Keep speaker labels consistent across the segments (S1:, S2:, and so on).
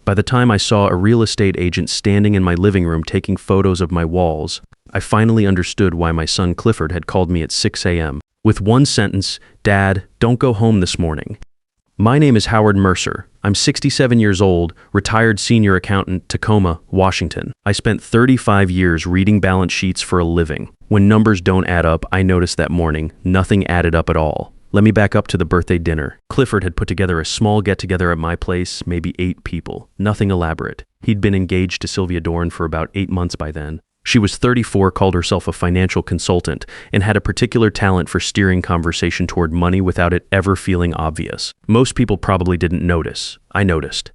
S1: By the time I saw a real estate agent standing in my living room taking photos of my walls, I finally understood why my son Clifford had called me at 6 a.m. with one sentence, "Dad, don't go home this morning." My name is Howard Mercer. I'm 67 years old, retired senior accountant, Tacoma, Washington. I spent 35 years reading balance sheets for a living. When numbers don't add up, I noticed that morning, nothing added up at all. Let me back up to the birthday dinner. Clifford had put together a small get-together at my place, maybe 8 people. Nothing elaborate. He'd been engaged to Sylvia Dorn for about 8 months by then. She was 34, called herself a financial consultant, and had a particular talent for steering conversation toward money without it ever feeling obvious. Most people probably didn't notice. I noticed.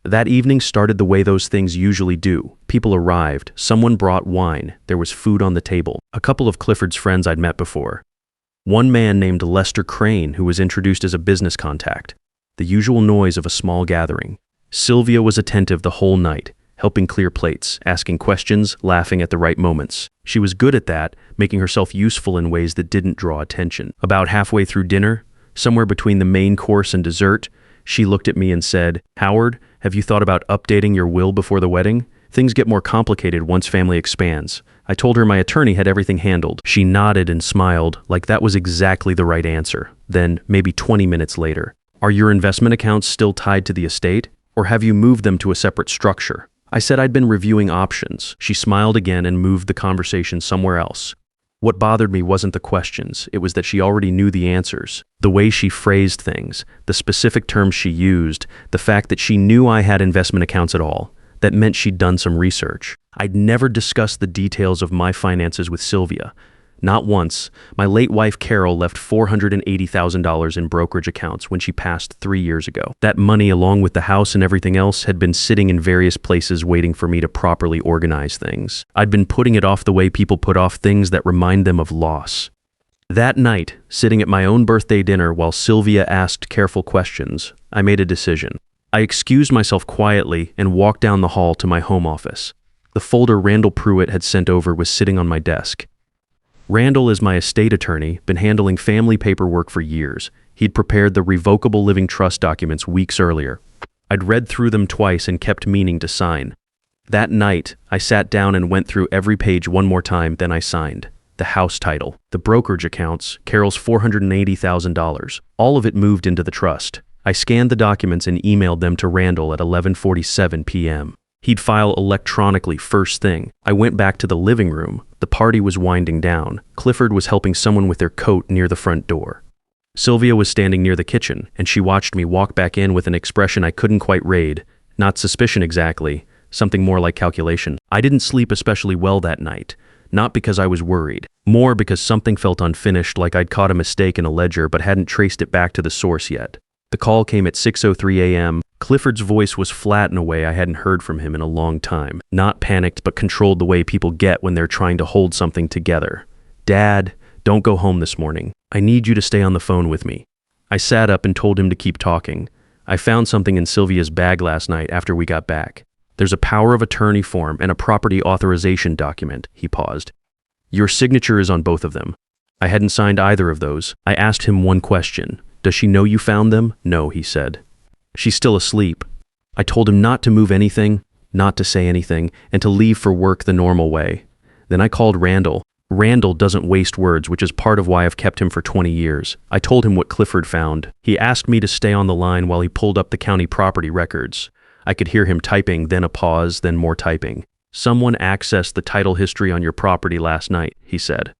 S1: That evening started the way those things usually do. People arrived, someone brought wine, there was food on the table. A couple of Clifford's friends I'd met before. One man named Lester Crane, who was introduced as a business contact. The usual noise of a small gathering. Sylvia was attentive the whole night, helping clear plates, asking questions, laughing at the right moments. She was good at that, making herself useful in ways that didn't draw attention. About halfway through dinner, somewhere between the main course and dessert, she looked at me and said, "Howard, have you thought about updating your will before the wedding? Things get more complicated once family expands." I told her my attorney had everything handled. She nodded and smiled, like that was exactly the right answer. Then, maybe 20 minutes later, "Are your investment accounts still tied to the estate, or have you moved them to a separate structure?" I said I'd been reviewing options. She smiled again and moved the conversation somewhere else. What bothered me wasn't the questions, it was that she already knew the answers. The way she phrased things, the specific terms she used, the fact that she knew I had investment accounts at all. That meant she'd done some research. I'd never discussed the details of my finances with Sylvia. Not once. My late wife Carol left $480,000 in brokerage accounts when she passed 3 years ago. That money, along with the house and everything else, had been sitting in various places waiting for me to properly organize things. I'd been putting it off the way people put off things that remind them of loss. That night, sitting at my own birthday dinner while Sylvia asked careful questions, I made a decision. I excused myself quietly and walked down the hall to my home office. The folder Randall Pruitt had sent over was sitting on my desk. Randall is my estate attorney, been handling family paperwork for years. He'd prepared the revocable living trust documents weeks earlier. I'd read through them twice and kept meaning to sign. That night, I sat down and went through every page one more time, then I signed. The house title, the brokerage accounts, Carol's $480,000. All of it moved into the trust. I scanned the documents and emailed them to Randall at 11:47 p.m. He'd file electronically first thing. I went back to the living room. The party was winding down. Clifford was helping someone with their coat near the front door. Sylvia was standing near the kitchen, and she watched me walk back in with an expression I couldn't quite read. Not suspicion exactly, something more like calculation. I didn't sleep especially well that night. Not because I was worried. More because something felt unfinished, like I'd caught a mistake in a ledger but hadn't traced it back to the source yet. The call came at 6:03 a.m. Clifford's voice was flat in a way I hadn't heard from him in a long time. Not panicked, but controlled the way people get when they're trying to hold something together. "Dad, don't go home this morning. I need you to stay on the phone with me." I sat up and told him to keep talking. "I found something in Sylvia's bag last night after we got back. There's a power of attorney form and a property authorization document." He paused. "Your signature is on both of them." I hadn't signed either of those. I asked him one question. "Does she know you found them?" "No," he said. "She's still asleep." I told him not to move anything, not to say anything, and to leave for work the normal way. Then I called Randall. Randall doesn't waste words, which is part of why I've kept him for 20 years. I told him what Clifford found. He asked me to stay on the line while he pulled up the county property records. I could hear him typing, then a pause, then more typing. "Someone accessed the title history on your property last night," he said.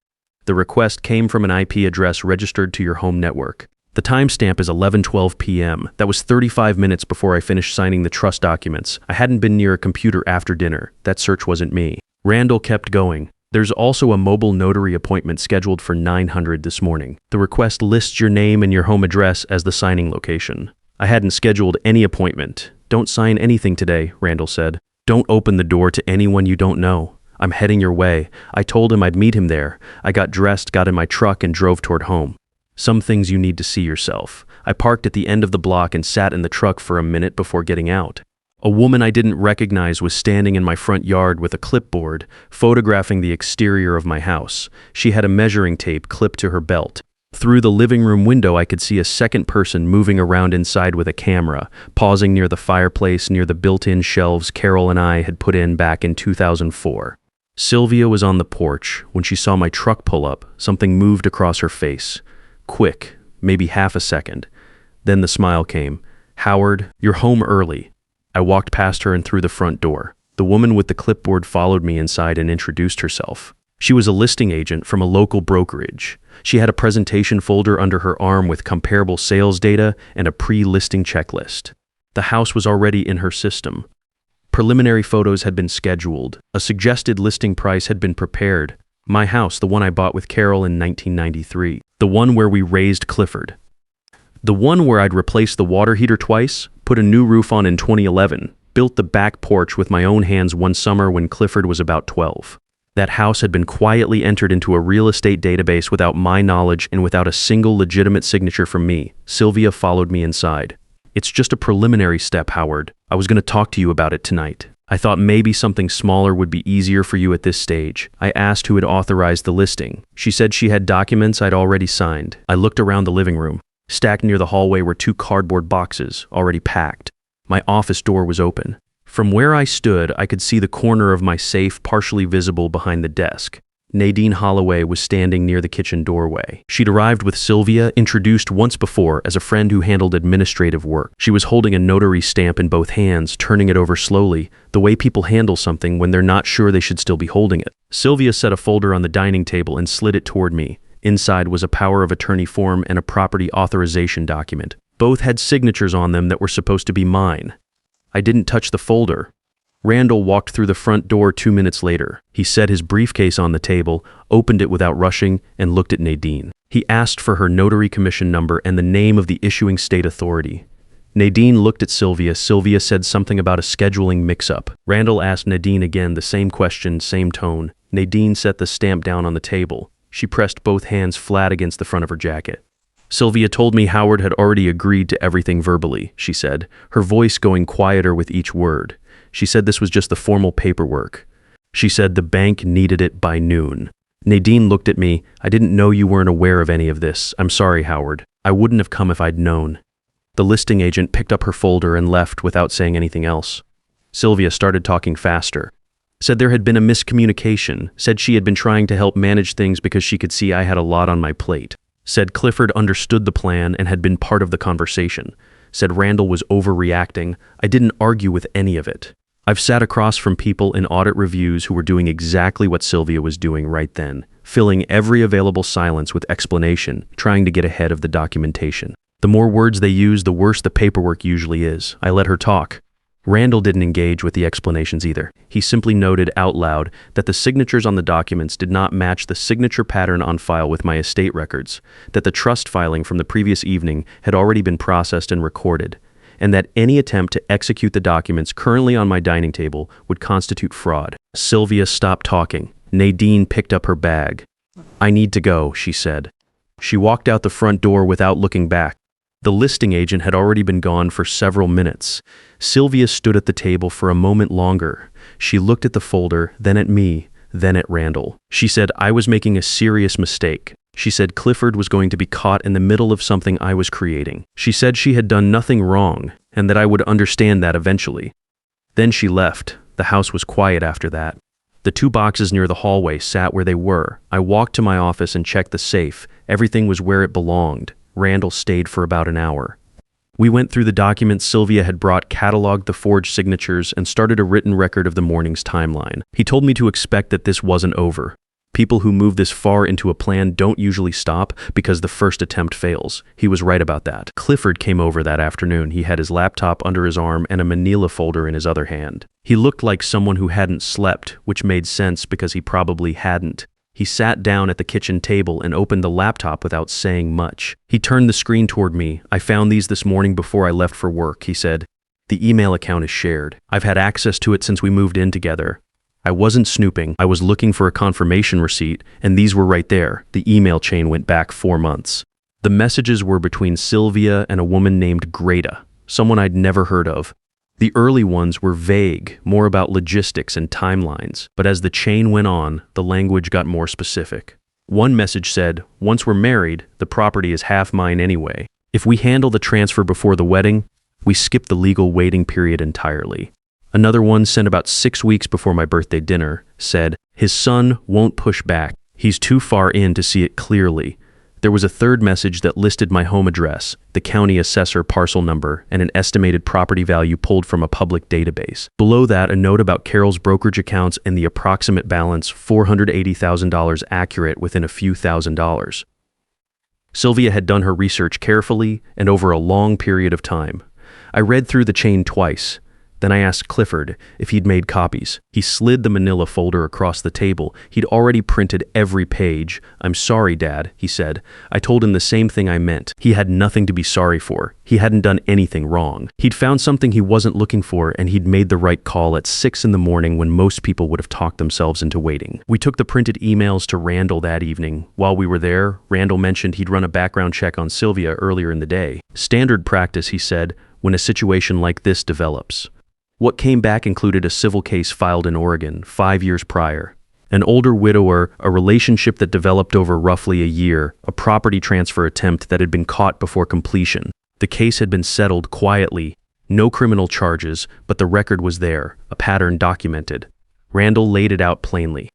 S1: "The request came from an IP address registered to your home network." The timestamp is 11:12 p.m. That was 35 minutes before I finished signing the trust documents. I hadn't been near a computer after dinner. That search wasn't me. Randall kept going. "There's also a mobile notary appointment scheduled for 900 this morning. The request lists your name and your home address as the signing location." I hadn't scheduled any appointment. "Don't sign anything today," Randall said. "Don't open the door to anyone you don't know. I'm heading your way." I told him I'd meet him there. I got dressed, got in my truck, and drove toward home. Some things you need to see yourself. I parked at the end of the block and sat in the truck for a minute before getting out. A woman I didn't recognize was standing in my front yard with a clipboard, photographing the exterior of my house. She had a measuring tape clipped to her belt. Through the living room window, I could see a second person moving around inside with a camera, pausing near the fireplace near the built-in shelves Carol and I had put in back in 2004. Sylvia was on the porch. When she saw my truck pull up, something moved across her face. Quick, maybe half a second. Then the smile came. "Howard, you're home early." I walked past her and through the front door. The woman with the clipboard followed me inside and introduced herself. She was a listing agent from a local brokerage. She had a presentation folder under her arm with comparable sales data and a pre-listing checklist. The house was already in her system. Preliminary photos had been scheduled. A suggested listing price had been prepared. My house, the one I bought with Carol in 1993. The one where we raised Clifford. The one where I'd replaced the water heater twice, put a new roof on in 2011, built the back porch with my own hands one summer when Clifford was about 12. That house had been quietly entered into a real estate database without my knowledge and without a single legitimate signature from me. Sylvia followed me inside. "It's just a preliminary step, Howard. I was going to talk to you about it tonight. I thought maybe something smaller would be easier for you at this stage." I asked who had authorized the listing. She said she had documents I'd already signed. I looked around the living room. Stacked near the hallway were 2 cardboard boxes, already packed. My office door was open. From where I stood, I could see the corner of my safe partially visible behind the desk. Nadine Holloway was standing near the kitchen doorway. She'd arrived with Sylvia, introduced once before as a friend who handled administrative work. She was holding a notary stamp in both hands, turning it over slowly, the way people handle something when they're not sure they should still be holding it. Sylvia set a folder on the dining table and slid it toward me. Inside was a power of attorney form and a property authorization document. Both had signatures on them that were supposed to be mine. I didn't touch the folder. Randall walked through the front door 2 minutes later. He set his briefcase on the table, opened it without rushing, and looked at Nadine. He asked for her notary commission number and the name of the issuing state authority. Nadine looked at Sylvia. Sylvia said something about a scheduling mix-up. Randall asked Nadine again, the same question, same tone. Nadine set the stamp down on the table. She pressed both hands flat against the front of her jacket. "Sylvia told me Howard had already agreed to everything verbally," she said, her voice going quieter with each word. She said this was just the formal paperwork. She said the bank needed it by noon. Nadine looked at me. "I didn't know you weren't aware of any of this. I'm sorry, Howard. I wouldn't have come if I'd known." The listing agent picked up her folder and left without saying anything else. Sylvia started talking faster. Said there had been a miscommunication. Said she had been trying to help manage things because she could see I had a lot on my plate. Said Clifford understood the plan and had been part of the conversation. Said Randall was overreacting. I didn't argue with any of it. I've sat across from people in audit reviews who were doing exactly what Sylvia was doing right then, filling every available silence with explanation, trying to get ahead of the documentation. The more words they use, the worse the paperwork usually is. I let her talk. Randall didn't engage with the explanations either. He simply noted out loud that the signatures on the documents did not match the signature pattern on file with my estate records, that the trust filing from the previous evening had already been processed and recorded, and that any attempt to execute the documents currently on my dining table would constitute fraud. Sylvia stopped talking. Nadine picked up her bag. "I need to go," she said. She walked out the front door without looking back. The listing agent had already been gone for several minutes. Sylvia stood at the table for a moment longer. She looked at the folder, then at me, then at Randall. She said I was making a serious mistake. She said Clifford was going to be caught in the middle of something I was creating. She said she had done nothing wrong, and that I would understand that eventually. Then she left. The house was quiet after that. The 2 boxes near the hallway sat where they were. I walked to my office and checked the safe. Everything was where it belonged. Randall stayed for about an hour. We went through the documents Sylvia had brought, cataloged the forged signatures, and started a written record of the morning's timeline. He told me to expect that this wasn't over. People who move this far into a plan don't usually stop because the first attempt fails. He was right about that. Clifford came over that afternoon. He had his laptop under his arm and a manila folder in his other hand. He looked like someone who hadn't slept, which made sense because he probably hadn't. He sat down at the kitchen table and opened the laptop without saying much. He turned the screen toward me. "I found these this morning before I left for work," he said. "The email account is shared. I've had access to it since we moved in together. I wasn't snooping. I was looking for a confirmation receipt, and these were right there." The email chain went back 4 months. The messages were between Sylvia and a woman named Greta, someone I'd never heard of. The early ones were vague, more about logistics and timelines, but as the chain went on, the language got more specific. One message said, "Once we're married, the property is half mine anyway. If we handle the transfer before the wedding, we skip the legal waiting period entirely." Another one, sent about 6 weeks before my birthday dinner, said, "His son won't push back. He's too far in to see it clearly." There was a third message that listed my home address, the county assessor parcel number, and an estimated property value pulled from a public database. Below that, a note about Carol's brokerage accounts and the approximate balance, $480,000 accurate within a few $1,000s. Sylvia had done her research carefully and over a long period of time. I read through the chain twice. Then I asked Clifford if he'd made copies. He slid the manila folder across the table. He'd already printed every page. "I'm sorry, Dad," he said. I told him the same thing I meant. He had nothing to be sorry for. He hadn't done anything wrong. He'd found something he wasn't looking for, and he'd made the right call at 6 in the morning when most people would have talked themselves into waiting. We took the printed emails to Randall that evening. While we were there, Randall mentioned he'd run a background check on Sylvia earlier in the day. "Standard practice," he said, "when a situation like this develops." What came back included a civil case filed in Oregon 5 years prior, an older widower, a relationship that developed over roughly a year, a property transfer attempt that had been caught before completion. The case had been settled quietly, no criminal charges, but the record was there, a pattern documented. Randall laid it out plainly.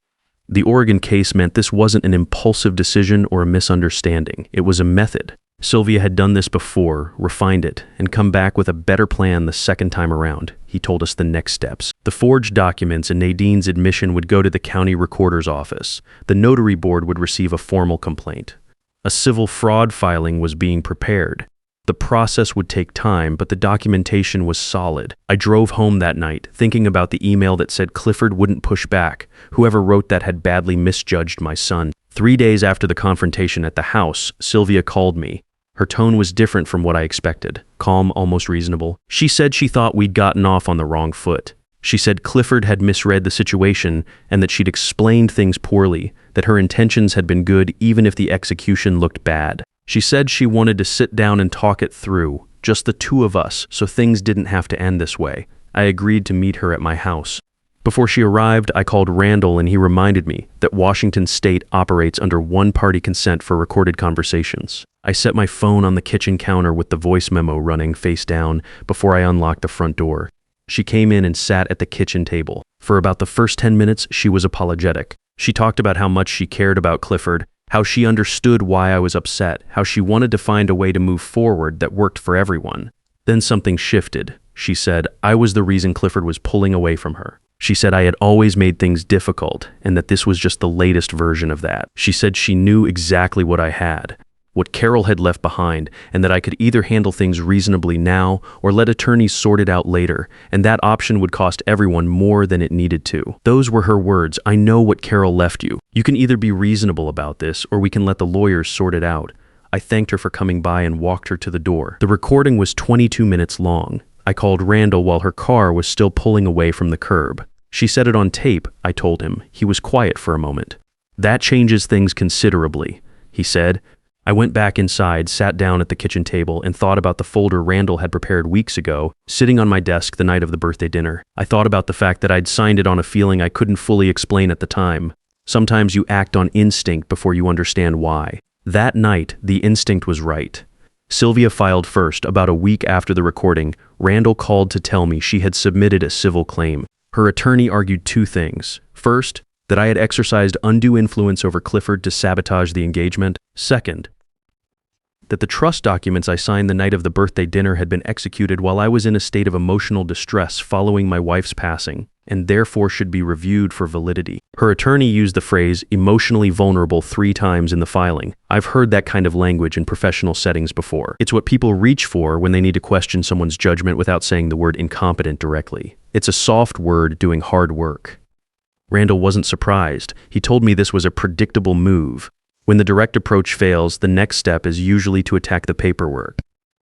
S1: The Oregon case meant this wasn't an impulsive decision or a misunderstanding. It was a method. Sylvia had done this before, refined it, and come back with a better plan the second time around. He told us the next steps. The forged documents and Nadine's admission would go to the county recorder's office. The notary board would receive a formal complaint. A civil fraud filing was being prepared. The process would take time, but the documentation was solid. I drove home that night, thinking about the email that said Clifford wouldn't push back. Whoever wrote that had badly misjudged my son. 3 days after the confrontation at the house, Sylvia called me. Her tone was different from what I expected, calm, almost reasonable. She said she thought we'd gotten off on the wrong foot. She said Clifford had misread the situation and that she'd explained things poorly, that her intentions had been good even if the execution looked bad. She said she wanted to sit down and talk it through, just the two of us, so things didn't have to end this way. I agreed to meet her at my house. Before she arrived, I called Randall and he reminded me that Washington State operates under one-party consent for recorded conversations. I set my phone on the kitchen counter with the voice memo running face down before I unlocked the front door. She came in and sat at the kitchen table. For about the first 10 minutes, she was apologetic. She talked about how much she cared about Clifford, how she understood why I was upset, how she wanted to find a way to move forward that worked for everyone. Then something shifted. She said I was the reason Clifford was pulling away from her. She said I had always made things difficult and that this was just the latest version of that. She said she knew exactly what I had, what Carol had left behind, and that I could either handle things reasonably now or let attorneys sort it out later, and that option would cost everyone more than it needed to. Those were her words. "I know what Carol left you. You can either be reasonable about this or we can let the lawyers sort it out." I thanked her for coming by and walked her to the door. The recording was 22 minutes long. I called Randall while her car was still pulling away from the curb. "She said it on tape," I told him. He was quiet for a moment. "That changes things considerably," he said. I went back inside, sat down at the kitchen table, and thought about the folder Randall had prepared weeks ago, sitting on my desk the night of the birthday dinner. I thought about the fact that I'd signed it on a feeling I couldn't fully explain at the time. Sometimes you act on instinct before you understand why. That night, the instinct was right. Sylvia filed first. About a week after the recording, Randall called to tell me she had submitted a civil claim. Her attorney argued two things. First, that I had exercised undue influence over Clifford to sabotage the engagement. Second, that the trust documents I signed the night of the birthday dinner had been executed while I was in a state of emotional distress following my wife's passing, and therefore should be reviewed for validity. Her attorney used the phrase emotionally vulnerable 3 times in the filing. I've heard that kind of language in professional settings before. It's what people reach for when they need to question someone's judgment without saying the word incompetent directly. It's a soft word doing hard work. Randall wasn't surprised. He told me this was a predictable move. When the direct approach fails, the next step is usually to attack the paperwork.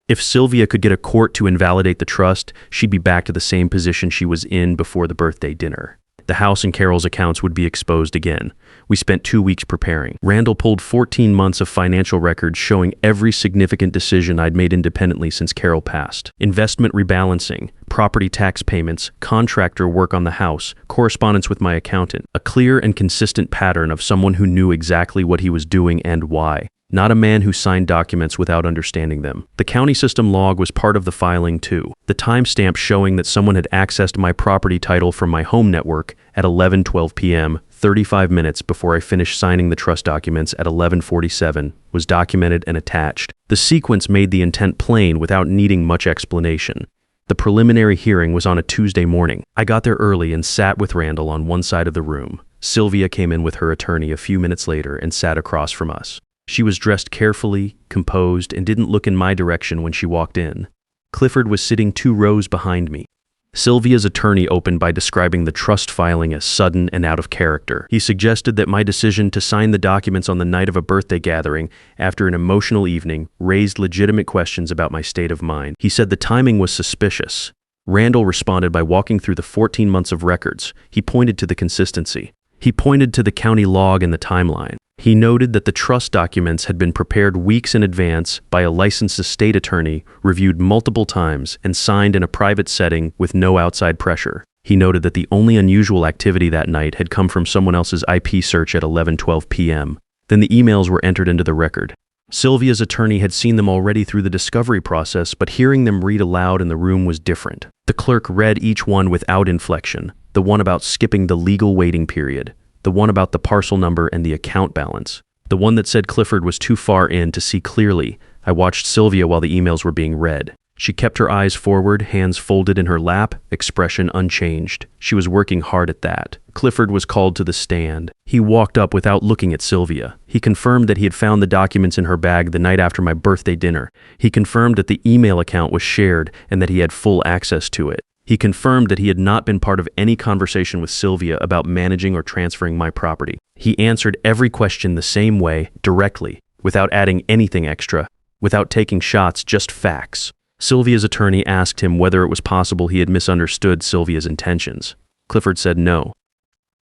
S1: If Sylvia could get a court to invalidate the trust, she'd be back to the same position she was in before the birthday dinner. The house and Carol's accounts would be exposed again. We spent 2 weeks preparing. Randall pulled 14 months of financial records showing every significant decision I'd made independently since Carol passed. Investment rebalancing, property tax payments, contractor work on the house, correspondence with my accountant. A clear and consistent pattern of someone who knew exactly what he was doing and why. Not a man who signed documents without understanding them. The county system log was part of the filing too. The timestamp showing that someone had accessed my property title from my home network at 11:12 p.m., 35 minutes before I finished signing the trust documents at 11:47, was documented and attached. The sequence made the intent plain without needing much explanation. The preliminary hearing was on a Tuesday morning. I got there early and sat with Randall on one side of the room. Sylvia came in with her attorney a few minutes later and sat across from us. She was dressed carefully, composed, and didn't look in my direction when she walked in. Clifford was sitting 2 rows behind me. Sylvia's attorney opened by describing the trust filing as sudden and out of character. He suggested that my decision to sign the documents on the night of a birthday gathering after an emotional evening raised legitimate questions about my state of mind. He said the timing was suspicious. Randall responded by walking through the 14 months of records. He pointed to the consistency. He pointed to the county log and the timeline. He noted that the trust documents had been prepared weeks in advance by a licensed estate attorney, reviewed multiple times, and signed in a private setting with no outside pressure. He noted that the only unusual activity that night had come from someone else's IP search at 11:12 p.m. Then the emails were entered into the record. Sylvia's attorney had seen them already through the discovery process, but hearing them read aloud in the room was different. The clerk read each one without inflection, the one about skipping the legal waiting period, the one about the parcel number and the account balance, the one that said Clifford was too far in to see clearly. I watched Sylvia while the emails were being read. She kept her eyes forward, hands folded in her lap, expression unchanged. She was working hard at that. Clifford was called to the stand. He walked up without looking at Sylvia. He confirmed that he had found the documents in her bag the night after my birthday dinner. He confirmed that the email account was shared and that he had full access to it. He confirmed that he had not been part of any conversation with Sylvia about managing or transferring my property. He answered every question the same way, directly, without adding anything extra, without taking shots, just facts. Sylvia's attorney asked him whether it was possible he had misunderstood Sylvia's intentions. Clifford said no.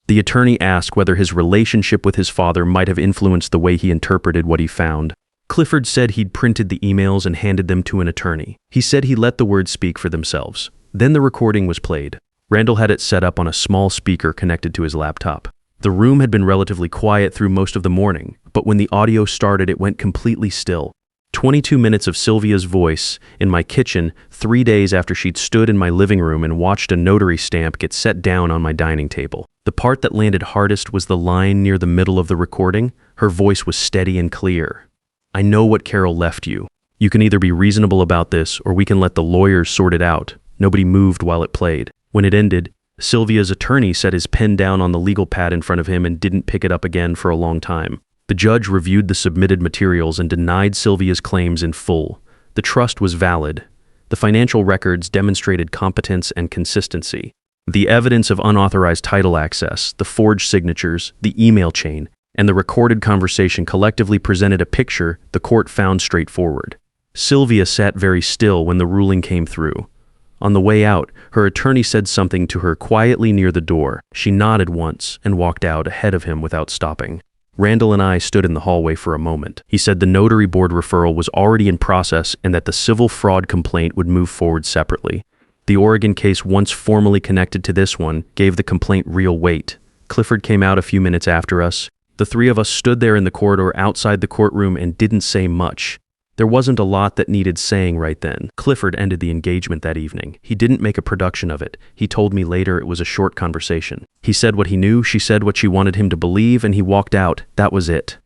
S1: The attorney asked whether his relationship with his father might have influenced the way he interpreted what he found. Clifford said he'd printed the emails and handed them to an attorney. He said he let the words speak for themselves. Then the recording was played. Randall had it set up on a small speaker connected to his laptop. The room had been relatively quiet through most of the morning, but when the audio started, it went completely still. 22 minutes of Sylvia's voice in my kitchen 3 days after she'd stood in my living room and watched a notary stamp get set down on my dining table. The part that landed hardest was the line near the middle of the recording. Her voice was steady and clear. "I know what Carol left you. You can either be reasonable about this or we can let the lawyers sort it out." Nobody moved while it played. When it ended, Sylvia's attorney set his pen down on the legal pad in front of him and didn't pick it up again for a long time. The judge reviewed the submitted materials and denied Sylvia's claims in full. The trust was valid. The financial records demonstrated competence and consistency. The evidence of unauthorized title access, the forged signatures, the email chain, and the recorded conversation collectively presented a picture the court found straightforward. Sylvia sat very still when the ruling came through. On the way out, her attorney said something to her quietly near the door. She nodded once and walked out ahead of him without stopping. Randall and I stood in the hallway for a moment. He said the notary board referral was already in process and that the civil fraud complaint would move forward separately. The Oregon case, once formally connected to this one, gave the complaint real weight. Clifford came out a few minutes after us. The 3 of us stood there in the corridor outside the courtroom and didn't say much. There wasn't a lot that needed saying right then. Clifford ended the engagement that evening. He didn't make a production of it. He told me later it was a short conversation. He said what he knew, she said what she wanted him to believe, and he walked out. That was it.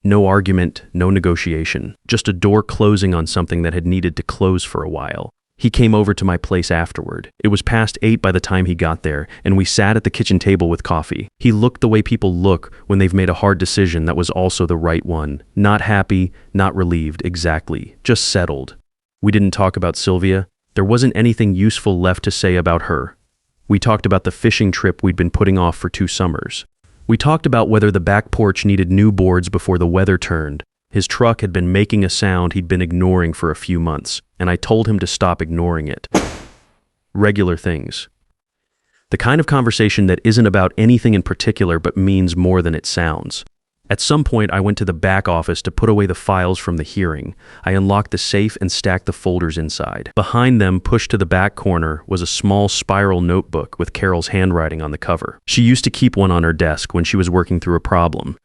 S1: No argument, no negotiation. Just a door closing on something that had needed to close for a while. He came over to my place afterward. It was past 8 by the time he got there, and we sat at the kitchen table with coffee. He looked the way people look when they've made a hard decision that was also the right one. Not happy, not relieved, exactly. Just settled. We didn't talk about Sylvia. There wasn't anything useful left to say about her. We talked about the fishing trip we'd been putting off for 2 summers. We talked about whether the back porch needed new boards before the weather turned. His truck had been making a sound he'd been ignoring for a few months, and I told him to stop ignoring it. Regular things. The kind of conversation that isn't about anything in particular but means more than it sounds. At some point, I went to the back office to put away the files from the hearing. I unlocked the safe and stacked the folders inside. Behind them, pushed to the back corner, was a small spiral notebook with Carol's handwriting on the cover. She used to keep one on her desk when she was working through a problem.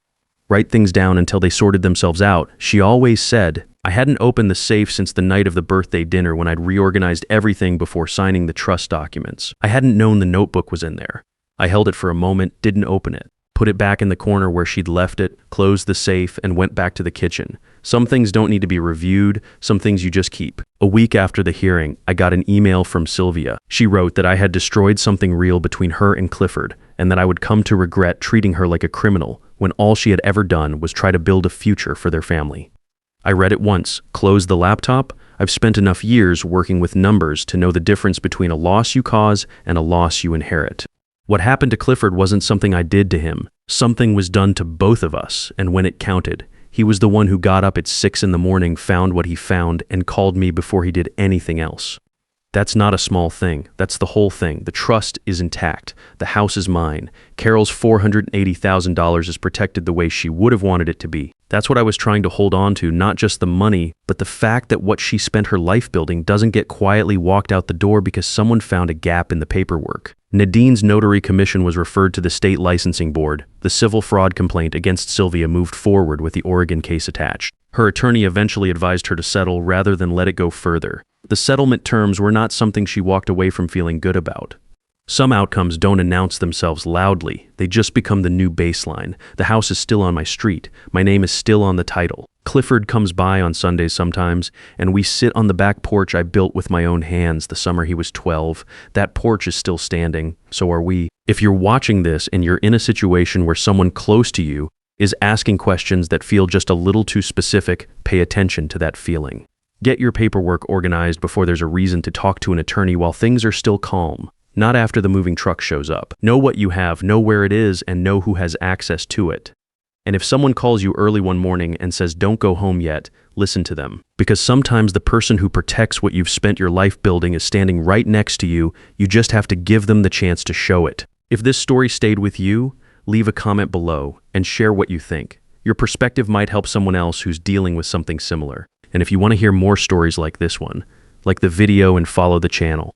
S1: Write things down until they sorted themselves out. She always said, I hadn't opened the safe since the night of the birthday dinner when I'd reorganized everything before signing the trust documents. I hadn't known the notebook was in there. I held it for a moment, didn't open it. Put it back in the corner where she'd left it, closed the safe, and went back to the kitchen. Some things don't need to be reviewed, some things you just keep. A week after the hearing, I got an email from Sylvia. She wrote that I had destroyed something real between her and Clifford, and that I would come to regret treating her like a criminal when all she had ever done was try to build a future for their family. I read it once, closed the laptop. I've spent enough years working with numbers to know the difference between a loss you cause and a loss you inherit. What happened to Clifford wasn't something I did to him. Something was done to both of us, and when it counted, he was the one who got up at 6 in the morning, found what he found, and called me before he did anything else. That's not a small thing. That's the whole thing. The trust is intact. The house is mine. Carol's $480,000 is protected the way she would have wanted it to be. That's what I was trying to hold on to, not just the money, but the fact that what she spent her life building doesn't get quietly walked out the door because someone found a gap in the paperwork. Nadine's notary commission was referred to the state licensing board. The civil fraud complaint against Sylvia moved forward with the Oregon case attached. Her attorney eventually advised her to settle rather than let it go further. The settlement terms were not something she walked away from feeling good about. Some outcomes don't announce themselves loudly. They just become the new baseline. The house is still on my street. My name is still on the title. Clifford comes by on Sundays sometimes, and we sit on the back porch I built with my own hands the summer he was 12. That porch is still standing. So are we. If you're watching this and you're in a situation where someone close to you is asking questions that feel just a little too specific, pay attention to that feeling. Get your paperwork organized before there's a reason to talk to an attorney while things are still calm, not after the moving truck shows up. Know what you have, know where it is, and know who has access to it. And if someone calls you early one morning and says, don't go home yet, listen to them. Because sometimes the person who protects what you've spent your life building is standing right next to you. You just have to give them the chance to show it. If this story stayed with you, leave a comment below and share what you think. Your perspective might help someone else who's dealing with something similar. And if you want to hear more stories like this one, like the video and follow the channel.